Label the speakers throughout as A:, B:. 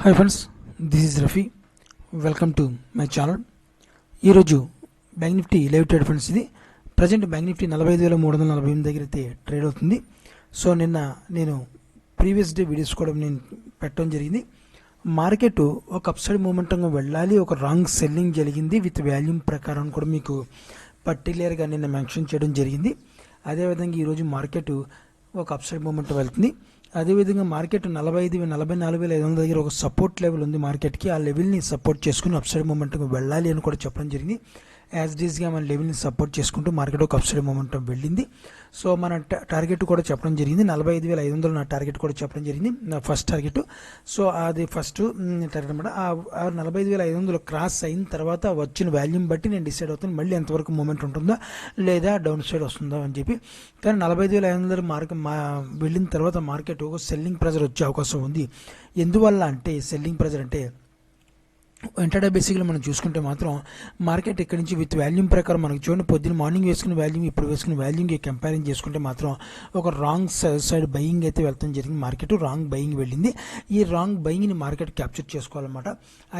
A: Hi friends, this is Rafi. Welcome to my channel. ఈరోజు Bank Nifty live trade friends. ఇది present Bank Nifty 45,348 దగ్గర అయితే trade అవుతుంది. So నిన్న నేను ప్రీవియస్ డే వీడియోస్ కూడా నేను పెట్టడం జరిగింది. మార్కెట్ ఒక అప్సైడ్ మూమెంటంగా వెళ్ళాలి, ఒక రాంగ్ సెల్లింగ్ జరిగింది విత్ వాల్యూమ్ ప్రకారం కూడా మీకు పర్టికులర్గా నిన్న మెన్షన్ చేయడం జరిగింది. అదేవిధంగా ఈరోజు మార్కెట్ ఒక అప్సైడ్ మూమెంట్ వెళ్తుంది. అదేవిధంగా మార్కెట్ 44,500 దగ్గర ఒక సపోర్ట్ లెవెల్ ఉంది మార్కెట్కి. ఆ లెవెల్ని సపోర్ట్ చేసుకుని అప్సైడ్ మూమెంట్కి వెళ్ళాలి అని కూడా చెప్పడం జరిగింది. యాజ్ డీస్గా మన లెవెల్ని సపోర్ట్ చేసుకుంటూ మార్కెట్ ఒక అప్సైడ్ మూమెంటం వెళ్ళింది. సో మన టార్గెట్ కూడా చెప్పడం జరిగింది, 45,500 నా టార్గెట్ కూడా చెప్పడం జరిగింది, నా ఫస్ట్ టార్గెట్. సో అది ఫస్ట్ టార్గెట్ అనమాట. ఆ 45,500 క్రాస్ అయిన తర్వాత వచ్చిన వాల్యూమ్ బట్టి నేను డిసైడ్ అవుతాను మళ్ళీ ఎంతవరకు మూమెంట్ ఉంటుందా లేదా డౌన్ సైడ్ వస్తుందా అని చెప్పి. కానీ 45,500 వెళ్ళిన తర్వాత మార్కెట్ ఒక సెల్లింగ్ ప్రెజర్ వచ్చే అవకాశం ఉంది. ఎందువల్ల అంటే సెల్లింగ్ ప్రెజర్ అంటే ఇంటర్డే బేసిక్లో మనం చూసుకుంటే మాత్రం మార్కెట్ ఇక్కడ నుంచి విత్ వాల్యూమ్ ప్రకారం మనకు చూడండి, పొద్దున్న మార్నింగ్ వేసుకున్న వాల్యూమ్ ఇప్పుడు వేసుకున్న వాల్యూమ్కి కంపారిజన్ చేసుకుంటే మాత్రం ఒక రాంగ్ సైడ్ బయింగ్ అయితే వెళ్తాం జరిగింది. మార్కెట్ రాంగ్ బయింగ్ వెళ్ళింది. ఈ రాంగ్ బయింగ్ని మార్కెట్ క్యాప్చర్ చేసుకోవాలన్నమాట.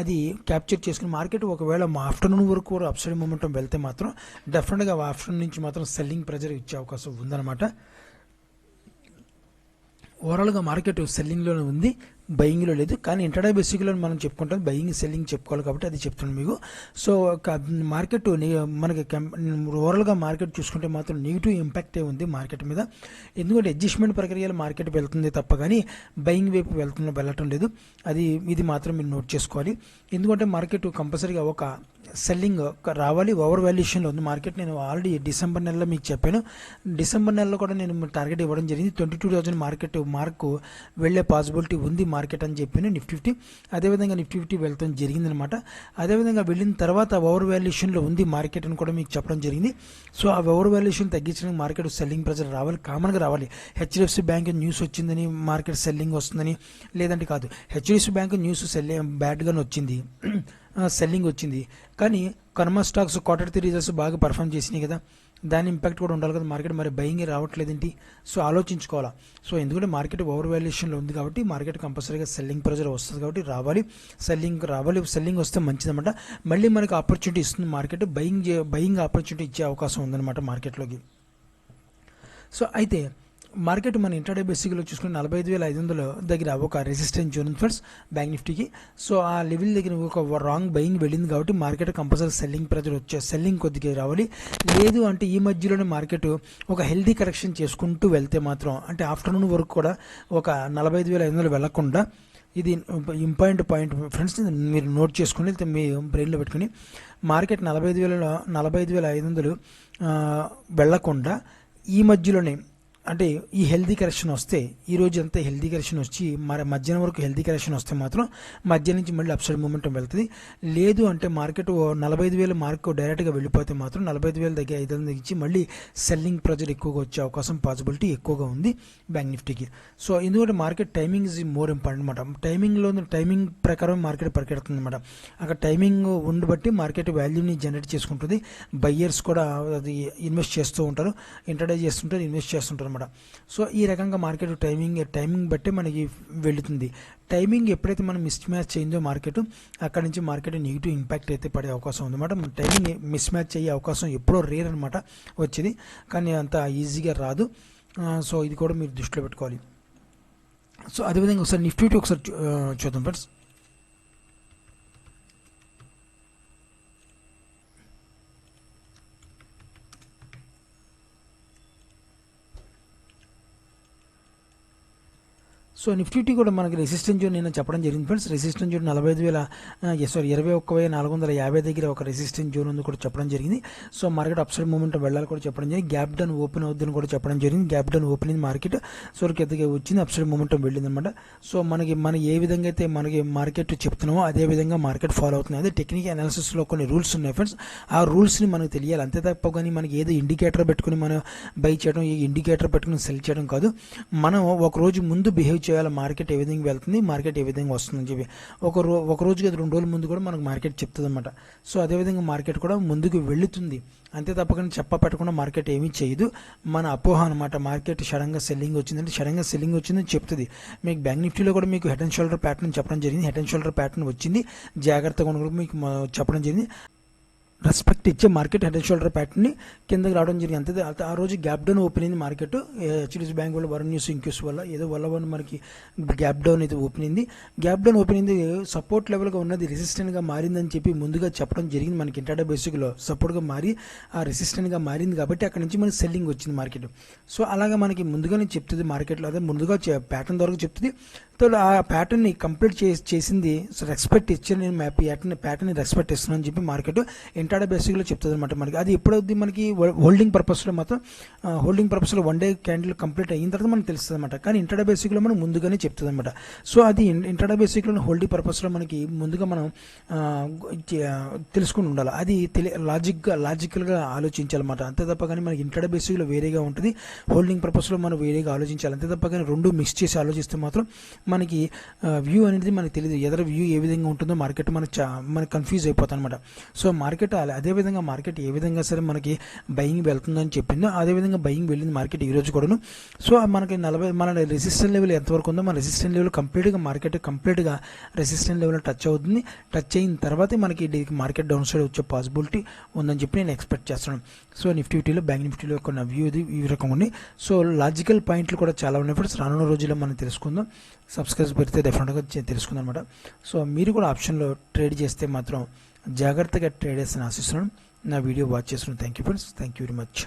A: అది క్యాప్చర్ చేసుకుని మార్కెట్ ఒకవేళ ఆఫ్టర్నూన్ వరకు కూడా అప్సైడ్ మూమెంటం వెళ్తే మాత్రం డెఫినెట్గా ఆఫ్టర్నూన్ నుంచి మాత్రం సెల్లింగ్ ప్రెజర్ ఇచ్చే అవకాశం ఉందన్నమాట. ఓవరాల్గా మార్కెట్ సెల్లింగ్లోనే ఉంది, బయింగ్లో లేదు. కానీ ఇంటర్డే బేసిక్లో మనం చెప్పుకుంటాం, బయింగ్ సెల్లింగ్ చెప్పుకోవాలి కాబట్టి అది చెప్తున్నాను మీకు. సో మార్కెట్ మనకి ఓవరాల్గా మార్కెట్ చూసుకుంటే మాత్రం నెగిటివ్ ఇంపాక్టే ఉంది మార్కెట్ మీద. ఎందుకంటే అడ్జస్ట్మెంట్ ప్రక్రియలో మార్కెట్ వెళ్తుంది తప్ప కానీ బయింగ్ వైపు వెళ్ళటం లేదు. ఇది మాత్రం మీరు నోట్ చేసుకోవాలి. ఎందుకంటే మార్కెట్ కంపల్సరీగా ఒక సెల్లింగ్ రావాలి, ఓవర్ వాల్యుయేషన్లో ఉంది మార్కెట్. నేను ఆల్రెడీ డిసెంబర్ నెలలో మీకు చెప్పాను. డిసెంబర్ నెలలో కూడా నేను టార్గెట్ ఇవ్వడం జరిగింది. 22,000 మార్కు వెళ్ళే పాసిబిలిటీ ఉంది మార్కెట్ అని చెప్పాను. నిఫ్టీ 50 అదేవిధంగా నిఫ్టీ 50 వెళ్తాం జరిగిందనమాట. అదేవిధంగా వెళ్ళిన తర్వాత ఓవర్ వాల్యుయేషన్లో ఉంది మార్కెట్ అని కూడా మీకు చెప్పడం జరిగింది. సో ఆ ఓవర్ వాల్యుయేషన్ తగ్గించడానికి మార్కెట్ సెల్లింగ్ ప్రెజర్ రావాలి, కామన్గా రావాలి. హెచ్డిఎఫ్సి బ్యాంక్ న్యూస్ వచ్చిందని మార్కెట్ సెల్లింగ్ వస్తుందని లేదంటే కాదు. హెచ్డిఎఫ్సి బ్యాంక్ న్యూస్ బ్యాడ్గానే వచ్చింది, సెల్లింగ్ వచ్చింది. కానీ కర్మ స్టాక్స్ Q3 రిజల్ట్స్ బాగా పర్ఫామ్ చేసినాయి కదా, దాని ఇంపాక్ట్ కూడా ఉండాలి కదా మార్కెట్. మరి బయింగ్ రావట్లేదేంటి? సో ఆలోచించుకోవాలా. సో ఎందుకంటే మార్కెట్ ఓవర్ వాల్యుయేషన్లో ఉంది కాబట్టి మార్కెట్ కంపల్సరీగా సెల్లింగ్ ప్రెజర్ వస్తుంది కాబట్టి రావాలి, సెల్లింగ్ వస్తే మంచిదన్నమాట. మళ్ళీ మనకి ఆపర్చునిటీ ఇస్తుంది మార్కెట్, బయింగ్ ఆపర్చునిటీ ఇచ్చే అవకాశం ఉందన్నమాట మార్కెట్లోకి. సో అయితే మార్కెట్ మన ఇంటర్డే బేసిక్లో చూసుకుని 45,500 దగ్గర ఒక రెసిస్టెన్స్ జోన్ ఉంది ఫ్రెండ్స్ బ్యాంక్ నిఫ్టీకి. సో ఆ లెవెల్ దగ్గర ఒక రాంగ్ బయింగ్ వెళ్ళింది కాబట్టి market compulsory selling pressure selling కొద్దిగా రావాలి. లేదు అంటే ఈ మధ్యలోనే మార్కెట్ ఒక హెల్దీ కరెక్షన్ చేసుకుంటూ వెళ్తే మాత్రం అంటే ఆఫ్టర్నూన్ వరకు కూడా ఒక 45,500 వెళ్లకుండా, ఇది ఇంపార్టెంట్ పాయింట్ ఫ్రెండ్స్, మీరు నోట్ చేసుకుని మీ బ్రెయిన్లో పెట్టుకుని, మార్కెట్ 45,500 వెళ్లకుండా ఈ మధ్యలోనే అంటే ఈ హెల్దీ కరెక్షన్ వస్తే, ఈ రోజు అంతా హెల్దీ కరెక్షన్ వచ్చి మరి మధ్యాహ్నం వరకు హెల్దీ కరెక్షన్ వస్తే మాత్రం మధ్యాహ్నం నుంచి మళ్ళీ అప్సైడ్ మూమెంటం వెళ్తుంది. లేదు అంటే మార్కెట్ 45,000 మార్కు డైరెక్ట్గా వెళ్ళిపోతే మాత్రం 45,000 దగ్గర 500 ఇచ్చి మళ్ళీ సెల్లింగ్ ప్రెజర్ ఎక్కువగా వచ్చే అవకాశం పాసిబిలిటీ ఎక్కువగా ఉంది బ్యాంక్ నిఫ్టీకి. సో ఎందుకంటే market timing is more important అనమాట. టైమింగ్ ప్రకారం మార్కెట్ పరిగెడుతుంది అనమాట. అక్కడ టైమింగ్ ఉండబట్టి మార్కెట్ వాల్యూని జనరేట్ చేసుకుంటుంది. బయ్యర్స్ కూడా అది ఇన్వెస్ట్ చేస్తూ ఉంటారు, ఇంట్రడే చేస్తుంటారు, ఇన్వెస్ట్ చేస్తుంటారు. సో ఈ రకంగా మార్కెట్ టైమింగ్ బట్టే మనకి వెళుతుంది. టైమింగ్ ఎప్పుడైతే మనం మిస్ మ్యాచ్ అయిందో మార్కెట్, అక్కడ నుంచి మార్కెట్ నెగిటివ్ ఇంపాక్ట్ అయితే పడే అవకాశం ఉందన్నమాట. మన టైమింగ్ మిస్ మ్యాచ్ అయ్యే అవకాశం ఎప్పుడో రేర్ అనమాట వచ్చేది, కానీ అంత ఈజీగా రాదు. సో ఇది కూడా మీరు దృష్టిలో పెట్టుకోవాలి. సో అదేవిధంగా ఒకసారి నిఫ్టీ ఒకసారి చూద్దాం ఫ్రెండ్స్. సో నిఫ్టీ కూడా మనకి రెసిస్టెన్స్ జోన్ నేను చెప్పడం జరిగింది ఫ్రెండ్స్. రెసిస్టెన్స్ జోన్ 21,450 దగ్గర ఒక రెసిస్టెన్స్ జోన్ ఉంది కూడా చెప్పడం జరిగింది. సో మార్కెట్ అప్సైడ్ మూమెంట్ వెళ్ళాలి కూడా చెప్పడం జరిగింది. గ్యాప్ డౌన్ ఓపెన్ అవుద్దని కూడా చెప్పడం జరిగింది. Gap down open market so ఎదుగా వచ్చింది, అప్సైడ్ మూమెంటం వెళ్ళింది అనమాట. సో మన ఏ విధంగా అయితే మనకి మార్కెట్ చెప్తున్నామో అదే విధంగా మార్కెట్ ఫాలో అవుతుంది. అదే టెక్నికల్ అనాలిసిస్లో కొన్ని రూల్స్ ఉన్నాయి ఫ్రెండ్స్. ఆ రూల్స్ని మనకు తెలియాలి అంతే తప్ప కానీ మనకి ఏదో ఇండికేటర్ పెట్టుకుని మనం బై చేయడం, ఈ ఇండికేటర్ పెట్టుకుని సెల్ చేయడం కాదు. మనం ఒక రోజు ముందు బిహేవ్ చేయాలి, మార్కెట్ ఏ విధంగా వెళ్తుంది, మార్కెట్ ఏ విధంగా వస్తుందని చెప్పి ఒక రోజుకి 2 రోజుల ముందు కూడా మనకు మార్కెట్ చెప్తుంది అనమాట. సో అదేవిధంగా మార్కెట్ కూడా ముందుకు వెళుతుంది, అంతే తప్పకుండా పెట్టకుండా మార్కెట్ ఏమీ చేయదు. మన అపోహ అనమాట. మార్కెట్ సడన్గా సెల్లింగ్ వచ్చిందంటే సడన్గా సెల్లింగ్ వచ్చిందని చెప్తుంది. మీకు బ్యాంక్ నిఫ్టీలో కూడా మీకు హెడ్ అండ్ షోల్డర్ ప్యాటర్న్ చెప్పడం జరిగింది. హెడ్ అండ్ షోల్డర్ ప్యాటర్న్ వచ్చింది, జాగ్రత్తగా ఉండడం మీకు చెప్పడం జరిగింది. రెస్పెక్ట్ ఇచ్చే మార్కెట్ హెడ్ అండ్ షోల్డర్ ప్యాటర్న్ని కిందకి రావడం జరిగింది. అంతే ఆ రోజు గ్యాప్ డౌన్ ఓపెన్ అయింది మార్కెట్. హెచ్డిఎఫ్సి బ్యాంక్ వల్ల వరుణ్ న్యూస్ ఇంక్యూస్ వల్ల ఏదో వల్ల మనకి గ్యాప్ డౌన్ అయితే ఓపెన్ అయింది. గ్యాప్ డౌన్ ఓపెన్ అయింది, సపోర్ట్ లెవెల్గా ఉన్నది రెసిస్టెంట్గా మారిందని చెప్పి ముందుగా చెప్పడం జరిగింది. మనకి ఇంట్రాడే బేసిక్లో సపోర్ట్గా మారి ఆ రెసిస్టెంట్గా మారింది కాబట్టి అక్కడ నుంచి మనకి సెల్లింగ్ వచ్చింది మార్కెట్. సో అలాగా మనకి ముందుగానే చెప్తుంది మార్కెట్లో, అదే ముందుగా ప్యాటర్న్ ద్వారా చెప్తుంది. సో ఆ ప్యాటర్న్ని కంప్లీట్ చేసింది. సో రెస్పెక్ట్ ఇచ్చి నేను ప్యాటర్న్ని రెస్పెక్ట్ ఇస్తున్నాను అని చెప్పి మార్కెట్ ఇంట్రాడే బేసిక్లో చెప్తుంది అనమాట. మనకి అది ఎప్పుడవుద్ది, మనకి హోల్డింగ్ పర్పస్లో మాత్రం హోల్డింగ్ పర్పస్లో 1 డే క్యాండిల్ కంప్లీట్ అయిన తర్వాత మనకు తెలుస్తుంది అనమాట. కానీ ఇంట్రాడే బేసిక్లో మనం ముందుగానే చెప్తుంది అనమాట. సో అది ఇంట్రాడే బేసిక్లో హోల్డింగ్ పర్పస్లో మనకి ముందుగా మనం తెలుసుకుని ఉండాలి. అది లాజికల్గా ఆలోచించాలన్నమాట. అంతే తప్ప కానీ మనకి ఇంట్రాడే బేసిక్లో వేరేగా ఉంటుంది, హోల్డింగ్ పర్పస్లో మనం వేరేగా ఆలోచించాలి. అంతే తప్ప కానీ రెండు మిక్స్ చేసి ఆలోచిస్తే మాత్రం మనకి వ్యూ అనేది మనకి తెలియదు. ఎదర వ్యూ ఏ విధంగా ఉంటుందో మార్కెట్ మనకి కన్ఫ్యూజ్ అయిపోతుంది అనమాట. సో మార్కెట్ అదేవిధంగా మార్కెట్ ఏ విధంగా సరే మనకి బయింగ్ వెళ్తుందని చెప్పిందో అదేవిధంగా బయింగ్ వెళ్ళింది మార్కెట్ ఈ రోజు కూడాను. సో మనకి మన రెసిస్టెంట్ లెవెల్ ఎంతవరకు ఉందో మన రెసిస్టెంట్ లెవెల్ మార్కెట్ కంప్లీట్గా రెసిస్టెంట్ లెవెల్ టచ్ అవుతుంది. టచ్ అయిన తర్వాతే మనకి మార్కెట్ డౌన్ సైడ్ వచ్చే పాసిబిలిటీ ఉందని చెప్పి నేను ఎక్స్పెక్ట్ చేస్తున్నాను. సో నిఫ్టీలో బ్యాంక్ నిఫ్టీలో కొన్న వ్యూ ఇది ఈ రకంగా ఉంది. సో లాజికల్ పాయింట్లు కూడా చాలా ఉన్నాయి ఫ్రెండ్స్, రానున్న రోజుల్లో మనం తెలుసుకుందాం. సబ్స్క్రైబ్ పెడితే డెఫినెట్గా తెలుసుకుందాం అనమాట. సో మీరు కూడా ఆప్షన్లో ట్రేడ్ చేస్తే మాత్రం జాగ్రత్తగా ట్రేడ్ చేస్తాను ఆశిస్తున్నాను. నా వీడియో వాచ్ చేస్తున్నాను. Thank you friends, thank you very much.